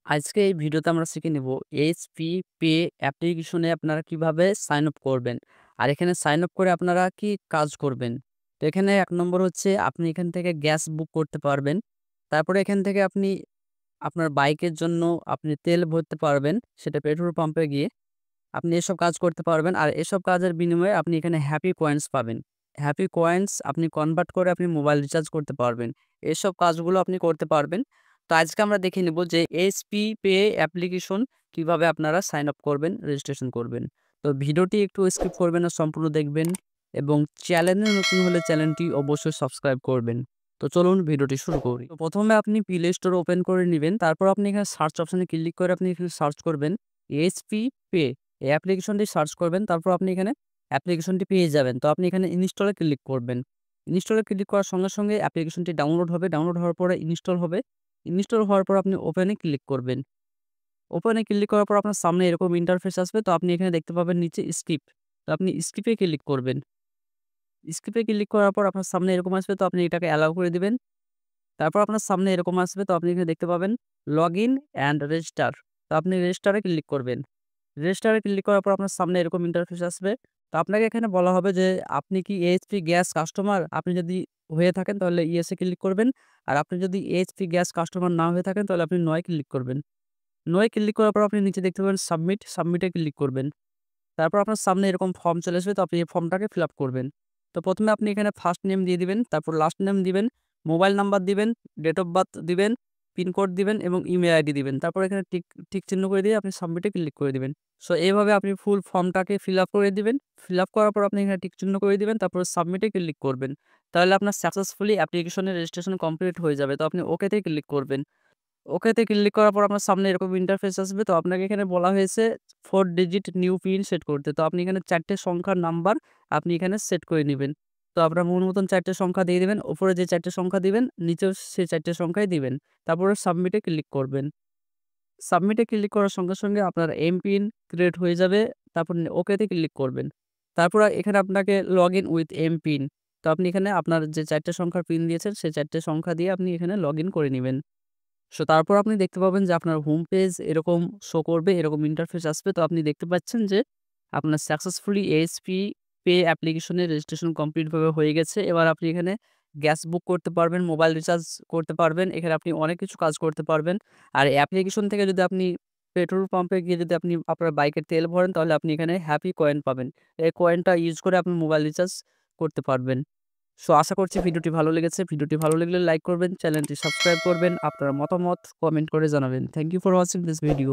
আজকে এই ভিডিওতে আমরা শিখে নেব এইচপি পে অ্যাপ্লিকেশনে আপনারা কিভাবে সাইন আপ করবেন। আর এখানে সাইন আপ করে আপনারা কি কাজ করবেন। তো এখানে ১ নম্বর হচ্ছে আপনি এখান থেকে গ্যাস বুক করতে পারবেন। তারপরে এখান থেকে আপনি আপনার বাইকের জন্য আপনি তেল ভরতে পারবেন, সেটা পেট্রোল পাম্পে গিয়ে। আপনি এসব কাজ করতে পারবেন। আর এসব কাজের বিনিময়ে আপনি এখানে হ্যাপি কয়েন্স পাবেন। হ্যাপি কয়েন্স আপনি কনভার্ট করে আপনি মোবাইল রিচার্জ করতে পারবেন। এসব কাজগুলো আপনি করতে পারবেন। তো আজকে আমরা দেখে নেব যে এইচপি পে অ্যাপ্লিকেশন কিভাবে আপনারা সাইন আপ করবেন, রেজিস্ট্রেশন করবেন। তো ভিডিওটি একটু স্কিপ করবেন না, সম্পূর্ণ দেখবেন এবং চ্যানেলে নতুন হলে চ্যানেলটি অবশ্যই সাবস্ক্রাইব করবেন। তো চলুন ভিডিওটি শুরু করি। তো প্রথমে আপনি প্লে স্টোর ওপেন করে নিবেন। তারপর আপনি এখানে সার্চ অপশনে ক্লিক করে আপনি এখানে সার্চ করবেন এইচপি পে। এই অ্যাপ্লিকেশনটি সার্চ করবেন। তারপর আপনি এখানে অ্যাপ্লিকেশনটি পেয়ে যাবেন। তো আপনি এখানে ইনস্টলে ক্লিক করবেন। ইনস্টলে ক্লিক করার সঙ্গে, সঙ্গে অ্যাপ্লিকেশনটি ডাউনলোড হবে। ডাউনলোড হওয়ার পরে ইনস্টল হবে। ইনস্টল হওয়ার পর আপনি ওপেনে ক্লিক করবেন। ওপেনে ক্লিক করার পর আপনার সামনে এরকম ইন্টারফেস আসবে। তো আপনি এখানে দেখতে পাবেন নিচে স্কিপ। তো আপনি স্কিপে ক্লিক করবেন। স্কিপে ক্লিক করার পর আপনার সামনে এরকম আসবে। তো আপনি এটাকে অ্যালাউ করে দিবেন। তারপর আপনার সামনে এরকম আসবে। তো আপনি এখানে দেখতে পাবেন লগইন অ্যান্ড রেজিস্টার। তো আপনি রেজিস্টারে ক্লিক করবেন। রেজিস্টারে ক্লিক করার পর আপনার সামনে এরকম ইন্টারফেস আসবে। তো আপনাকে এখানে বলা হবে যে আপনি কি এইচপি গ্যাস কাস্টমার? আপনি যদি হয়ে থাকেন তাহলে ইয়েস এ ক্লিক করবেন। আর আপনি যদি এইচপি গ্যাস কাস্টমার না হয়ে থাকেন তাহলে আপনি নো এ ক্লিক করবেন। নো এ ক্লিক করার পর আপনি নিচে দেখতে পাবেন সাবমিট, সাবমিটে ক্লিক করবেন। তারপর আপনার সামনে এরকম ফর্ম চলে আসবে। তো আপনি এই ফর্মটাকে ফিল আপ করবেন। তো ১ম এ আপনি এখানে ফার্স্ট নেম দিয়ে দিবেন, তারপর লাস্ট নেম দিবেন, মোবাইল নাম্বার দিবেন, ডেট অফ বার্থ দিবেন, পিনকোড দিবেন এবং ইমেইল আইডি দিবেন। তারপর এখানে টিক টিক চিহ্ন করে দিয়ে আপনি সাবমিটে ক্লিক করে দিবেন। সো এভাবে আপনি ফুল ফর্মটাকে ফিল আপ করে দিবেন। ফিল আপ করার পর আপনি এখানে টিক চিহ্ন করে দিবেন। তারপর সাবমিটে ক্লিক করবেন। তাহলে আপনার সাকসেসফুলি অ্যাপ্লিকেশনের রেজিস্ট্রেশন কমপ্লিট হয়ে যাবে। তো আপনি ওকেতে ক্লিক করবেন। ওকেতে ক্লিক করার পর আপনার সামনে এরকম ইন্টারফেস আসবে। তো আপনাকে এখানে বলা হয়েছে 4 ডিজিট নিউ পিন সেট করতে। তো আপনি এখানে ৪ টে সংখ্যার নাম্বার আপনি এখানে সেট করে নিবেন। তো আপনার মন মতন ৪ টে সংখ্যা দিয়ে দিবেন। উপরে যে ৪ টে সংখ্যা দিবেন, নিচেও সেই ৪ টে সংখ্যাই দিবেন। তারপরে সাবমিটে ক্লিক করবেন। সাবমিটে ক্লিক করার সঙ্গে, সঙ্গে আপনার এমপিন ক্রিয়েট হয়ে যাবে। তারপর ওকেতে ক্লিক করবেন। তারপর এখানে আপনাকে লগইন উইথ এমপিন। তো আপনি এখানে আপনার যে ৪ টে সংখ্যার পিন দিয়েছেন, সেই ৪ টে সংখ্যা দিয়ে আপনি এখানে লগইন করে নিবেন। তারপর আপনি দেখতে পাবেন যে আপনার হোম পেজ এরকম শো করবে, এরকম ইন্টারফেস আসবে। তো আপনি দেখতে পাচ্ছেন যে আপনার সাকসেসফুলি এইচপি পে অ্যাপ্লিকেশনের রেজিস্ট্রেশন কমপ্লিট ভাবে হয়ে গেছে। এবার আপনি এখানে গ্যাস বুক করতে পারবেন, মোবাইল রিচার্জ করতে পারবেন। এখানে আপনি অনেক কিছু কাজ করতে পারবেন। আর এই অ্যাপ্লিকেশন থেকে যদি আপনি পেট্রোল পাম্পে গিয়ে যদি আপনি আপনার বাইকের তেল ভরেন তাহলে আপনি এখানে হ্যাপি কয়েন পাবেন। এই কয়েনটা ইউজ করে আপনি মোবাইল রিচার্জ করতে পারবেন। আশা করছি ভিডিওটি ভালো লেগেছে। ভিডিওটি ভালো লাগলে লাইক করবেন, চ্যানেলটি সাবস্ক্রাইব করবেন। আপনার মতামত কমেন্ট করে জানাবেন। Thank you for watching this video.